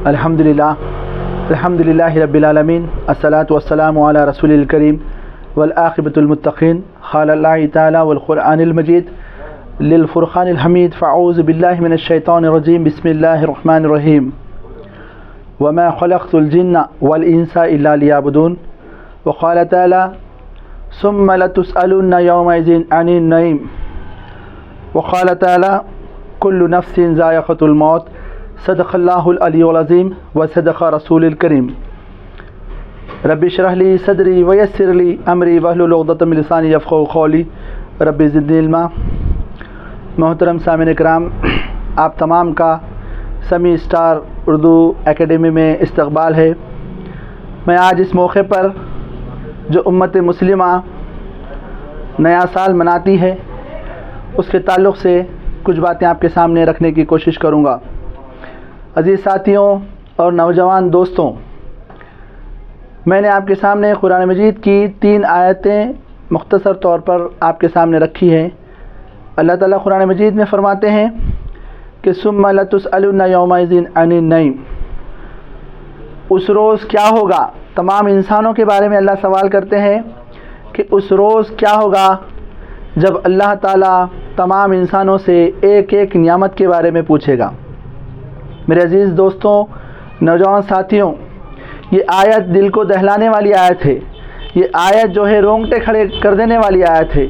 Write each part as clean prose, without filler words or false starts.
الحمدللہ رب العالمین الصلاۃ والسلام علی رسول الکریم والعاقبۃ المتقین قال اللہ تعالی والقرآن المجید للفرقان الحمید فاعوذ باللہ من الشیطان الرجیم بسم اللہ الرحمن الرحیم وما خلقت الجن والانس الا لیعبدون وقال تعالی ثم لتسألن یومئذ عن النعیم وقال تعالی کل نفس ذائقۃ الموت صدق اللہ العلی العظیم وصدق رسول الکریم رب اشرح لی صدری ویسر لی امری واحلل عقدۃ من لسانی یفقہوا قولی رب زدنی علما۔ محترم سامعین کرام، آپ تمام کا سمی اسٹار اردو اکیڈمی میں استقبال ہے۔ میں آج اس موقع پر جو امت مسلمہ نیا سال مناتی ہے اس کے تعلق سے کچھ باتیں آپ کے سامنے رکھنے کی کوشش کروں گا۔ عزیز ساتھیوں اور نوجوان دوستوں، میں نے آپ کے سامنے قرآن مجید کی 3 آیتیں مختصر طور پر آپ کے سامنے رکھی ہیں۔ اللہ تعالیٰ قرآن مجید میں فرماتے ہیں کہ ثم لتسألن یومئذ عن النعیم، اس روز کیا ہوگا، تمام انسانوں کے بارے میں اللہ سوال کرتے ہیں کہ اس روز کیا ہوگا جب اللہ تعالیٰ تمام انسانوں سے ایک ایک نعمت کے بارے میں پوچھے گا۔ میرے عزیز دوستوں، نوجوان ساتھیوں، یہ آیت دل کو دہلانے والی آیت ہے۔ یہ آیت جو ہے رونگٹے کھڑے کر دینے والی آیت ہے۔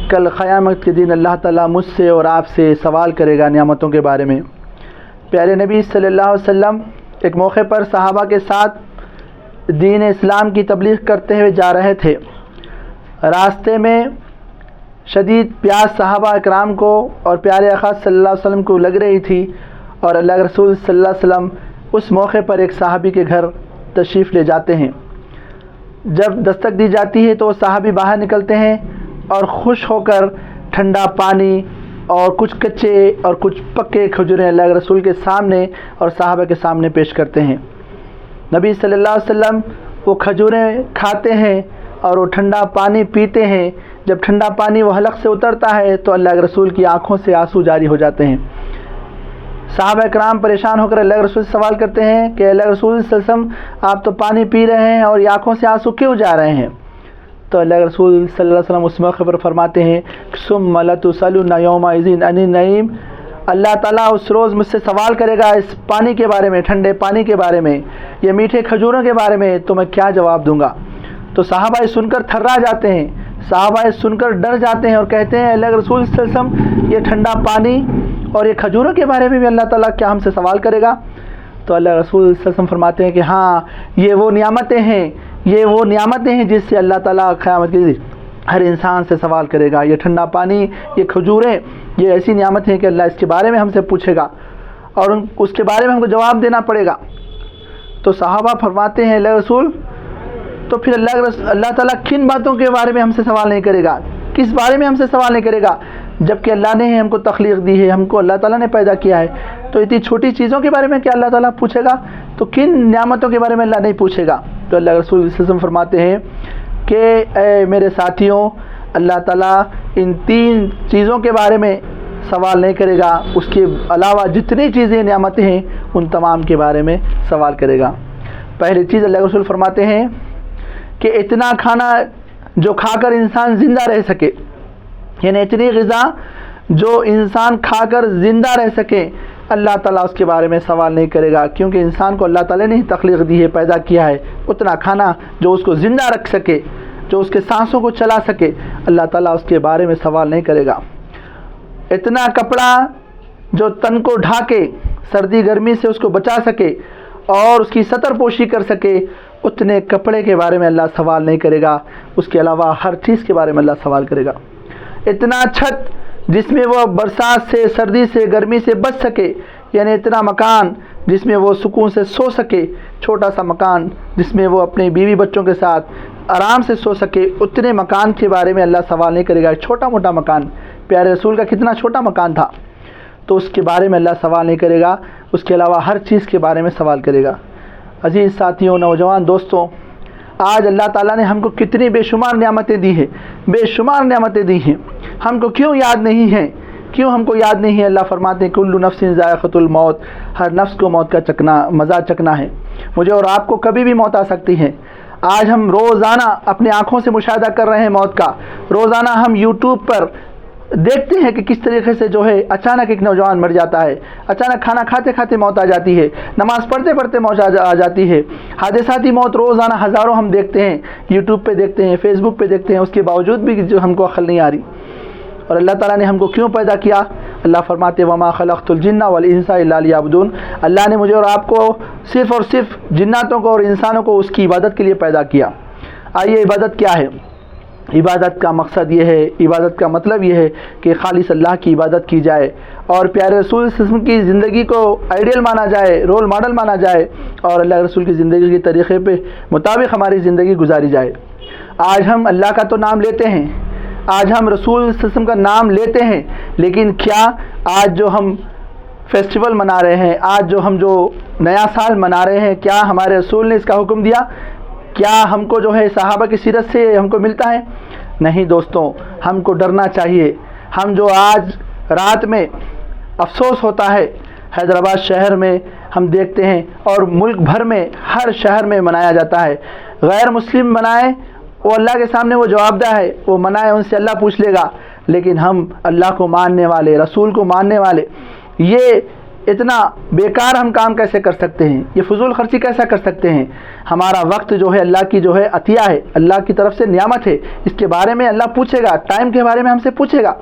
کل قیامت کے دن اللہ تعالیٰ مجھ سے اور آپ سے سوال کرے گا نعمتوں کے بارے میں۔ پیارے نبی صلی اللہ علیہ وسلم ایک موقع پر صحابہ کے ساتھ دین اسلام کی تبلیغ کرتے ہوئے جا رہے تھے۔ راستے میں شدید پیاس صحابہ اکرام کو اور پیارے آقا صلی اللہ علیہ وسلم کو لگ رہی تھی، اور اللہ کے رسول صلی اللہ علیہ وسلم اس موقع پر ایک صحابی کے گھر تشریف لے جاتے ہیں۔ جب دستک دی جاتی ہے تو وہ صحابی باہر نکلتے ہیں اور خوش ہو کر ٹھنڈا پانی اور کچھ کچے اور کچھ پکے کھجوریں اللہ کے رسول کے سامنے اور صحابہ کے سامنے پیش کرتے ہیں۔ نبی صلی اللہ علیہ وسلم وہ کھجوریں کھاتے ہیں اور وہ ٹھنڈا پانی پیتے ہیں۔ جب ٹھنڈا پانی وہ حلق سے اترتا ہے تو اللہ کے رسول کی آنکھوں سے آنسو جاری ہو جاتے ہیں۔ صحابہ کرام پریشان ہو کر اللہ کے رسول سے سوال کرتے ہیں کہ اللہ کے رسول صلی اللہ علیہ وسلم، آپ تو پانی پی رہے ہیں اور یہ آنکھوں سے آنسو کیوں جا رہے ہیں؟ تو اللہ کے رسول صلی اللہ علیہ وسلم اس موقع پر فرماتے ہیں ثم لتسألن یومئذ عن النعیم، اللہ تعالیٰ اس روز مجھ سے سوال کرے گا اس پانی کے بارے میں، ٹھنڈے پانی کے بارے میں، یہ میٹھے کھجوروں کے بارے میں، تو میں کیا جواب دوں گا؟ تو صحابہ سن کر تھرا جاتے ہیں، صحابہ سن کر ڈر جاتے ہیں اور کہتے ہیں اللہ کے رسول صلی اللہ علیہ وسلم، یہ ٹھنڈا پانی اور یہ کھجوروں کے بارے میں بھی اللہ تعالیٰ کیا ہم سے سوال کرے گا؟ تو اللہ رسول صلی اللہ علیہ وسلم فرماتے ہیں کہ ہاں، یہ وہ نعمتیں ہیں جس سے اللہ تعالیٰ قیامت کے دن ہر انسان سے سوال کرے گا۔ یہ ٹھنڈا پانی، یہ کھجوریں، یہ ایسی نعمت ہیں کہ اللہ اس کے بارے میں ہم سے پوچھے گا اور اس کے بارے میں ہم کو جواب دینا پڑے گا۔ تو صحابہ فرماتے ہیں اللہ رسول، تو پھر اللہ تعالیٰ کن باتوں کے بارے میں ہم سے سوال نہیں کرے گا؟ کس بارے میں ہم سے سوال نہیں کرے گا جبکہ اللہ نے ہم کو تخلیق دی ہے، ہم کو اللہ تعالیٰ نے پیدا کیا ہے؟ تو اتنی چھوٹی چیزوں کے بارے میں کیا اللہ تعالیٰ پوچھے گا؟ تو کن نعمتوں کے بارے میں اللہ نہیں پوچھے گا؟ تو اللہ رسول صلی اللہ علیہ وسلم فرماتے ہیں کہ اے میرے ساتھیوں، اللہ تعالیٰ ان 3 چیزوں کے بارے میں سوال نہیں کرے گا، اس کے علاوہ جتنی چیزیں نعمتیں ہیں ان تمام کے بارے میں سوال کرے گا۔ پہلی چیز اللہ رسول فرماتے ہیں کہ اتنا کھانا جو کھا کر انسان زندہ رہ سکے، یعنی اتنی غذا جو انسان کھا کر زندہ رہ سکے، اللہ تعالیٰ اس کے بارے میں سوال نہیں کرے گا، کیونکہ انسان کو اللہ تعالیٰ نے ہی تخلیق دی ہے، پیدا کیا ہے۔ اتنا کھانا جو اس کو زندہ رکھ سکے، جو اس کے سانسوں کو چلا سکے، اللہ تعالیٰ اس کے بارے میں سوال نہیں کرے گا۔ اتنا کپڑا جو تن کو ڈھانکے، سردی گرمی سے اس کو بچا سکے اور اس کی ستر پوشی کر سکے، اتنے کپڑے کے بارے میں اللہ سوال نہیں کرے گا۔ اس کے علاوہ ہر چیز کے بارے میں اللہ سوال کرے گا۔ اتنا چھت جس میں وہ برسات سے، سردی سے، گرمی سے بچ سکے، یعنی اتنا مکان جس میں وہ سکون سے سو سکے، چھوٹا سا مکان جس میں وہ اپنے بیوی بچوں کے ساتھ آرام سے سو سکے، اتنے مکان کے بارے میں اللہ سوال نہیں کرے گا۔ چھوٹا موٹا مکان، پیارے رسول کا کتنا چھوٹا مکان تھا، تو اس کے بارے میں اللہ سوال نہیں کرے گا۔ اس کے علاوہ ہر چیز کے بارے میں سوال کرے گا۔ عزیز ساتھیوں، نوجوان دوستوں، آج اللہ تعالیٰ نے ہم کو کتنی بے شمار نعمتیں دی ہیں، بے شمار نعمتیں دی ہیں، ہم کو کیوں یاد نہیں ہیں کیوں ہم کو یاد نہیں ہے؟ اللہ فرماتے ہیں کل نفس ذائقۃ الموت، ہر نفس کو موت کا مزہ چکنا ہے۔ مجھے اور آپ کو کبھی بھی موت آ سکتی ہے۔ آج ہم روزانہ اپنی آنکھوں سے مشاہدہ کر رہے ہیں موت کا، روزانہ ہم یوٹیوب پر دیکھتے ہیں کہ کس طریقے سے جو ہے اچانک ایک نوجوان مر جاتا ہے، اچانک کھانا کھاتے کھاتے موت آ جاتی ہے، نماز پڑھتے پڑھتے موت آ جاتی ہے، حادثاتی موت روزانہ ہزاروں ہم دیکھتے ہیں، یوٹیوب پہ دیکھتے ہیں، فیس بک پہ دیکھتے ہیں، اس کے باوجود بھی جو ہم کو عقل نہیں آ رہی۔ اور اللہ تعالیٰ نے ہم کو کیوں پیدا کیا؟ اللہ فرماتے وما خلقت الجن والانس الا لیعبدون، اللہ نے مجھے اور آپ کو صرف اور صرف جناتوں کو اور انسانوں کو اس کی عبادت کے لیے پیدا کیا۔ آئیے عبادت کیا ہے؟ عبادت کا مقصد یہ ہے، عبادت کا مطلب یہ ہے کہ خالص اللہ کی عبادت کی جائے اور پیارے رسول صلی اللہ علیہ وسلم کی زندگی کو آئیڈیل مانا جائے، رول ماڈل مانا جائے، اور اللہ رسول کی زندگی کے طریقے پہ مطابق ہماری زندگی گزاری جائے۔ آج ہم اللہ کا تو نام لیتے ہیں، آج ہم رسول صلی اللہ علیہ وسلم کا نام لیتے ہیں، لیکن کیا آج جو ہم فیسٹیول منا رہے ہیں، آج جو ہم نیا سال منا رہے ہیں، کیا ہمارے رسول نے اس کا حکم دیا؟ کیا ہم کو جو ہے صحابہ کی سیرت سے ہم کو ملتا ہے؟ نہیں دوستوں، ہم کو ڈرنا چاہیے۔ ہم جو آج رات میں افسوس ہوتا ہے، حیدرآباد شہر میں ہم دیکھتے ہیں اور ملک بھر میں ہر شہر میں منایا جاتا ہے، غیر مسلم منائے وہ اللہ کے سامنے وہ جواب دہ ہے، وہ منائے ان سے اللہ پوچھ لے گا، لیکن ہم اللہ کو ماننے والے، رسول کو ماننے والے، یہ اتنا بیکار ہم کام کیسے کر سکتے ہیں؟ یہ فضول خرچی کیسا کر سکتے ہیں؟ ہمارا وقت جو ہے اللہ کی جو ہے عطیہ ہے، اللہ کی طرف سے نعمت ہے، اس کے بارے میں اللہ پوچھے گا، ٹائم کے بارے میں ہم سے پوچھے گا۔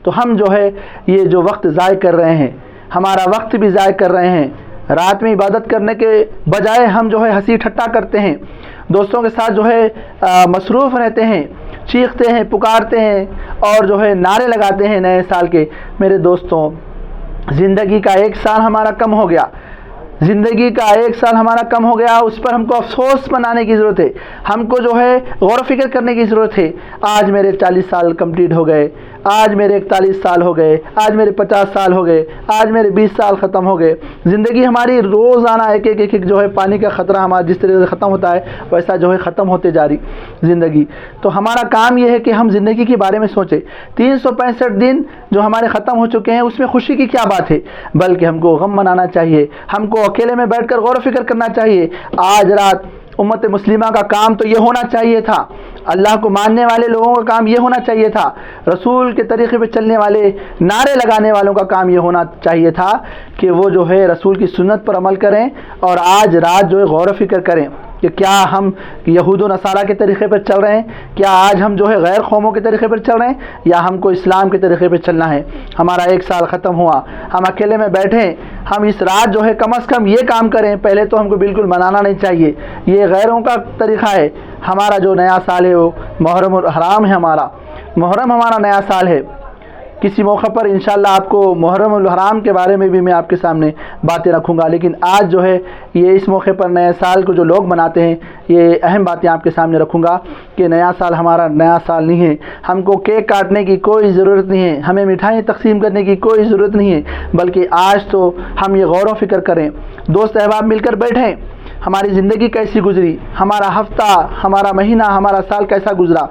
تو ہم جو ہے یہ جو وقت ضائع کر رہے ہیں، ہمارا وقت بھی ضائع کر رہے ہیں، رات میں عبادت کرنے کے بجائے ہم جو ہے ہنسی ٹھٹا کرتے ہیں، دوستوں کے ساتھ جو ہے مصروف رہتے ہیں، چیختے ہیں، پکارتے ہیں اور جو ہے نعرے لگاتے ہیں نئے سال کے۔ میرے دوستوں، زندگی کا ایک سال ہمارا کم ہو گیا، زندگی کا ایک سال ہمارا کم ہو گیا، اس پر ہم کو افسوس منانے کی ضرورت ہے، ہم کو جو ہے غور و فکر کرنے کی ضرورت ہے۔ آج میرے 40 سال کمپلیٹ ہو گئے، آج میرے 41 سال ہو گئے، آج میرے 50 سال ہو گئے، آج میرے 20 سال ختم ہو گئے۔ زندگی ہماری روزانہ ایک جو ہے پانی کا خطرہ ہمارا جس طریقے سے ختم ہوتا ہے ویسا جو ہے ختم ہوتے جا رہی زندگی۔ تو ہمارا کام یہ ہے کہ ہم زندگی کے بارے میں سوچیں۔ 365 دن جو ہمارے ختم ہو چکے ہیں اس میں خوشی کی کیا بات ہے؟ بلکہ ہم کو غم منانا چاہیے، ہم کو اکیلے میں بیٹھ کر غور و فکر کرنا چاہیے۔ آج رات امت مسلمہ کا کام تو یہ ہونا چاہیے تھا، اللہ کو ماننے والے لوگوں کا کام یہ ہونا چاہیے تھا، رسول کے طریقے پہ چلنے والے نعرے لگانے والوں کا کام یہ ہونا چاہیے تھا کہ وہ جو ہے رسول کی سنت پر عمل کریں اور آج رات جو ہے غور و فکر کریں کہ کیا ہم یہود و نصارہ کے طریقے پر چل رہے ہیں، کیا آج ہم جو ہے غیر قوموں کے طریقے پر چل رہے ہیں، یا ہم کو اسلام کے طریقے پہ چلنا ہے۔ ہمارا ایک سال ختم ہوا، ہم اکیلے میں بیٹھیں، ہم اس رات جو ہے کم از کم یہ کام کریں۔ پہلے تو ہم کو بالکل منانا نہیں چاہیے، یہ غیروں کا طریقہ ہے۔ ہمارا جو نیا سال ہے وہ محرم الحرام ہے، محرم ہمارا نیا سال ہے۔ کسی موقع پر انشاءاللہ آپ کو محرم الحرام کے بارے میں بھی میں آپ کے سامنے باتیں رکھوں گا، لیکن آج جو ہے یہ اس موقع پر نئے سال کو جو لوگ مناتے ہیں یہ اہم باتیں آپ کے سامنے رکھوں گا کہ نیا سال ہمارا نیا سال نہیں ہے، ہم کو کیک کاٹنے کی کوئی ضرورت نہیں ہے، ہمیں مٹھائیں تقسیم کرنے کی کوئی ضرورت نہیں ہے، بلکہ آج تو ہم یہ غور و فکر کریں، دوست احباب مل کر بیٹھیں، ہماری زندگی کیسی گزری، ہمارا ہفتہ، ہمارا مہینہ، ہمارا سال کیسا گزرا،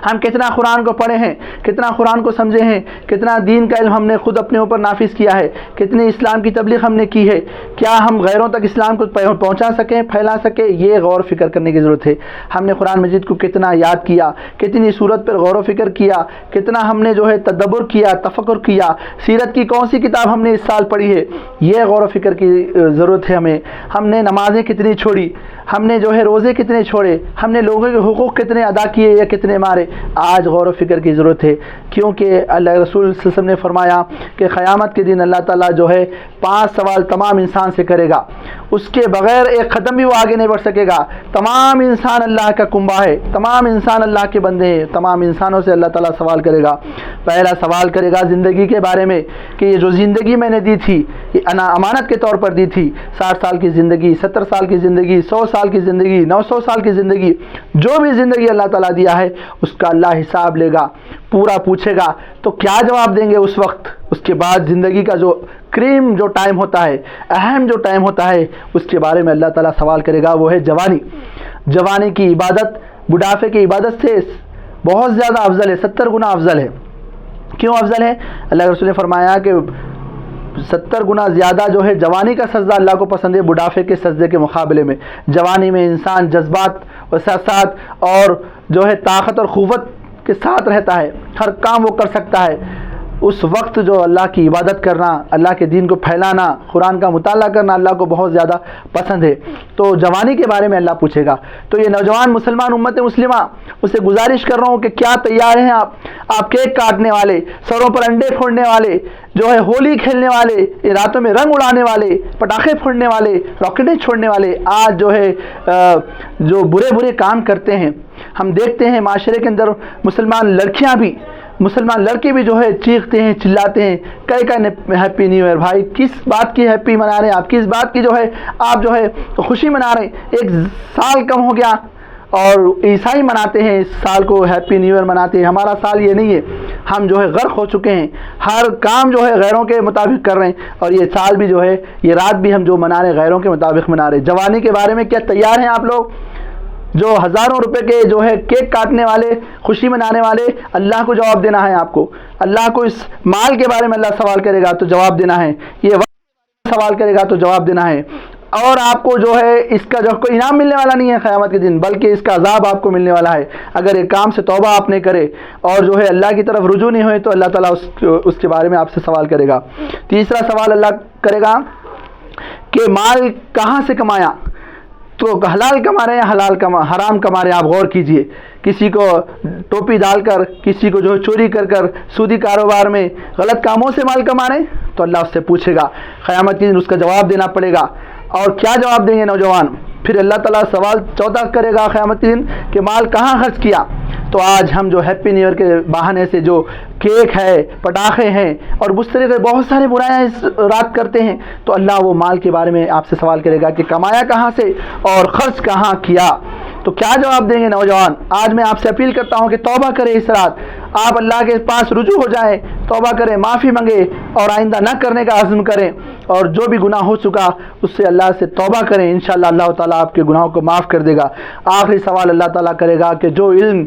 ہم کتنا قرآن کو پڑھے ہیں، کتنا قرآن کو سمجھے ہیں، کتنا دین کا علم ہم نے خود اپنے اوپر نافذ کیا ہے، کتنی اسلام کی تبلیغ ہم نے کی ہے، کیا ہم غیروں تک اسلام کو پہنچا سکیں، پھیلا سکیں، یہ غور و فکر کرنے کی ضرورت ہے۔ ہم نے قرآن مجید کو کتنا یاد کیا، کتنی صورت پر غور و فکر کیا، کتنا ہم نے جو ہے تدبر کیا، تفکر کیا، سیرت کی کون سی کتاب ہم نے اس سال پڑھی ہے، یہ غور و فکر کی ضرورت ہے ہمیں۔ ہم نے نمازیں کتنی چھوڑی، ہم نے جو ہے روزے کتنے چھوڑے، ہم نے لوگوں کے حقوق کتنے ادا کیے یا کتنے مارے، آج غور و فکر کی ضرورت ہے، کیونکہ اللہ رسول صلی اللہ علیہ وسلم نے فرمایا کہ قیامت کے دن اللہ تعالیٰ جو ہے 5 سوال تمام انسان سے کرے گا، اس کے بغیر ایک قدم بھی وہ آگے نہیں بڑھ سکے گا۔ تمام انسان اللہ کا کنبہ ہے، تمام انسان اللہ کے بندے ہیں، تمام انسانوں سے اللہ تعالیٰ سوال کرے گا۔ پہلا سوال کرے گا زندگی کے بارے میں کہ یہ جو زندگی میں نے دی تھی، یہ امانت کے طور پر دی تھی، 60 سال کی زندگی، 70 سال کی زندگی، 100 سال کی زندگی، 900 سال کی زندگی، جو بھی زندگی اللہ تعالیٰ دیا ہے اس کا اللہ حساب لے گا، پورا پوچھے گا۔ تو کیا جواب دیں گے اس وقت؟ اس کے بعد زندگی کا جو کریم جو ٹائم ہوتا ہے، اہم جو ٹائم ہوتا ہے، اس کے بارے میں اللہ تعالیٰ سوال کرے گا، وہ ہے جوانی۔ جوانی کی عبادت بڑھاپے کی عبادت سے بہت زیادہ افضل ہے، 70 گنا افضل ہے۔ کیوں افضل ہے؟ اللہ کے رسول نے فرمایا کہ 70 گنا زیادہ جو ہے جوانی کا سجدہ اللہ کو پسند ہے بڑھاپے کے سجدے کے مقابلے میں۔ جوانی میں انسان جذبات و ساتھ اور جو ہے طاقت اور قوت کے ساتھ رہتا ہے، ہر کام وہ کر سکتا ہے۔ اس وقت جو اللہ کی عبادت کرنا، اللہ کے دین کو پھیلانا، قرآن کا مطالعہ کرنا اللہ کو بہت زیادہ پسند ہے۔ تو جوانی کے بارے میں اللہ پوچھے گا۔ تو یہ نوجوان مسلمان امت مسلمہ، اس سے گزارش کر رہا ہوں کہ کیا تیار ہیں آپ کیک کاٹنے والے، سروں پر انڈے پھوڑنے والے، جو ہے ہولی کھیلنے والے، راتوں میں رنگ اڑانے والے، پٹاخے پھوڑنے والے، راکٹیں چھوڑنے والے، آج جو ہے جو برے کام کرتے ہیں۔ ہم دیکھتے ہیں معاشرے کے اندر مسلمان لڑکے بھی جو ہے چیختے ہیں، چلاتے ہیں، ہیپی نیو ایئر۔ بھائی کس بات کی ہیپی منا رہے ہیں آپ؟ کس بات کی جو ہے آپ جو ہے خوشی منا رہے ہیں؟ 1 سال کم ہو گیا اور عیسائی مناتے ہیں اس سال کو، ہیپی نیو ایئر مناتے ہیں۔ ہمارا سال یہ نہیں ہے، ہم جو ہے غرق ہو چکے ہیں، ہر کام جو ہے غیروں کے مطابق کر رہے ہیں، اور یہ سال بھی جو ہے، یہ رات بھی ہم جو منا رہے ہیں غیروں کے مطابق منا رہے ہیں۔ جوانی کے بارے میں کیا تیار ہیں آپ لوگ؟ جو ہزاروں روپے کے جو ہے کیک کاٹنے والے، خوشی منانے والے، اللہ کو جواب دینا ہے آپ کو۔ اللہ کو اس مال کے بارے میں اللہ سوال کرے گا تو جواب دینا ہے، یہ وقت سوال کرے گا تو جواب دینا ہے، اور آپ کو جو ہے اس کا جو کوئی انعام ملنے والا نہیں ہے قیامت کے دن، بلکہ اس کا عذاب آپ کو ملنے والا ہے اگر ایک کام سے توبہ آپ نے کرے اور جو ہے اللہ کی طرف رجوع نہیں ہوئے تو اللہ تعالیٰ اس کے بارے میں آپ سے سوال کرے گا۔ تیسرا سوال اللہ کرے گا کہ مال کہاں سے کمایا؟ تو حلال کما رہے ہیں حرام کما رہے ہیں؟ آپ غور کیجئے، کسی کو ٹوپی ڈال کر، کسی کو جو ہے چوری کر سودی کاروبار میں غلط کاموں سے مال کما رہے ہیں، تو اللہ اس سے پوچھے گا قیامت کے دن، اس کا جواب دینا پڑے گا۔ اور کیا جواب دیں گے نوجوان؟ پھر اللہ تعالیٰ سوال چوتھا کرے گا قیامت کے دن کہ مال کہاں خرچ کیا؟ تو آج ہم جو ہیپی نیو ایئر کے بہانے سے جو کیک ہے، پٹاخے ہیں اور اس طرح کے بہت سارے برائیاں اس رات کرتے ہیں، تو اللہ وہ مال کے بارے میں آپ سے سوال کرے گا کہ کمایا کہاں سے اور خرچ کہاں کیا؟ تو کیا جواب دیں گے نوجوان؟ آج میں آپ سے اپیل کرتا ہوں کہ توبہ کریں، اس رات آپ اللہ کے پاس رجوع ہو جائیں، توبہ کریں، معافی مانگیں اور آئندہ نہ کرنے کا عزم کریں، اور جو بھی گناہ ہو چکا اس سے اللہ سے توبہ کریں، انشاءاللہ اللہ تعالیٰ آپ کے گناہوں کو معاف کر دے گا۔ آخری سوال اللہ تعالیٰ کرے گا کہ جو علم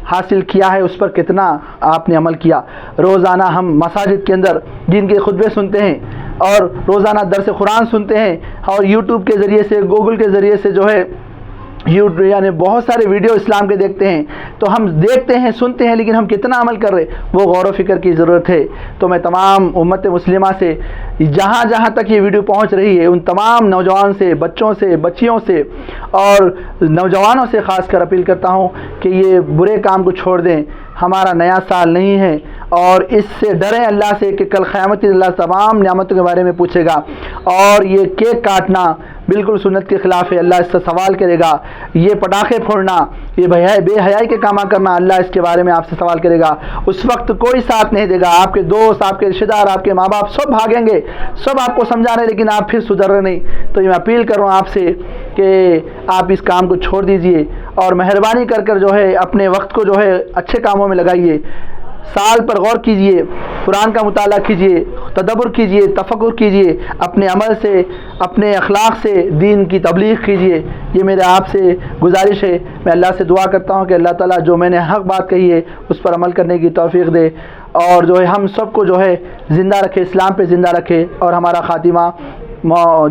حاصل کیا ہے اس پر کتنا آپ نے عمل کیا؟ روزانہ ہم مساجد کے اندر دین کے خطبے سنتے ہیں اور روزانہ درس قرآن سنتے ہیں، اور یوٹیوب کے ذریعے سے، گوگل کے ذریعے سے جو ہے یعنی بہت سارے ویڈیو اسلام کے دیکھتے ہیں، تو ہم دیکھتے ہیں، سنتے ہیں، لیکن ہم کتنا عمل کر رہے، وہ غور و فکر کی ضرورت ہے۔ تو میں تمام امت مسلمہ سے جہاں تک یہ ویڈیو پہنچ رہی ہے، ان تمام نوجوان سے، بچوں سے، بچیوں سے اور نوجوانوں سے خاص کر اپیل کرتا ہوں کہ یہ برے کام کو چھوڑ دیں۔ ہمارا نیا سال نہیں ہے، اور اس سے ڈریں اللہ سے کہ کل قیامت کے دن اللہ تمام نعمتوں کے بارے میں پوچھے گا، اور یہ کیک کاٹنا بالکل سنت کے خلاف ہے، اللہ اس سے سوال کرے گا۔ یہ پٹاخے پھوڑنا، یہ بے حیائی کے کام کرنا، اللہ اس کے بارے میں آپ سے سوال کرے گا۔ اس وقت کوئی ساتھ نہیں دے گا، آپ کے دوست، آپ کے رشتہ دار، آپ کے ماں باپ سب بھاگیں گے، سب آپ کو سمجھا رہے، لیکن آپ پھر سدھر رہے نہیں۔ تو میں اپیل کر رہا ہوں آپ سے کہ آپ اس کام کو چھوڑ دیجئے، اور مہربانی کر جو ہے اپنے وقت کو جو ہے اچھے کاموں میں لگائیے، سال پر غور کیجئے، قرآن کا مطالعہ کیجئے، تدبر کیجئے، تفکر کیجئے، اپنے عمل سے، اپنے اخلاق سے دین کی تبلیغ کیجئے۔ یہ میرے آپ سے گزارش ہے۔ میں اللہ سے دعا کرتا ہوں کہ اللہ تعالیٰ جو میں نے حق بات کہی ہے اس پر عمل کرنے کی توفیق دے، اور جو ہے ہم سب کو جو ہے زندہ رکھے، اسلام پہ زندہ رکھے، اور ہمارا خاتمہ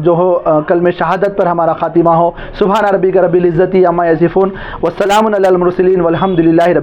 جو ہو کلمہ شہادت پر ہمارا خاتمہ ہو۔ سبحان ربک رب العزت عما یصفون، والسلام علی المرسلین، والحمد للہ رب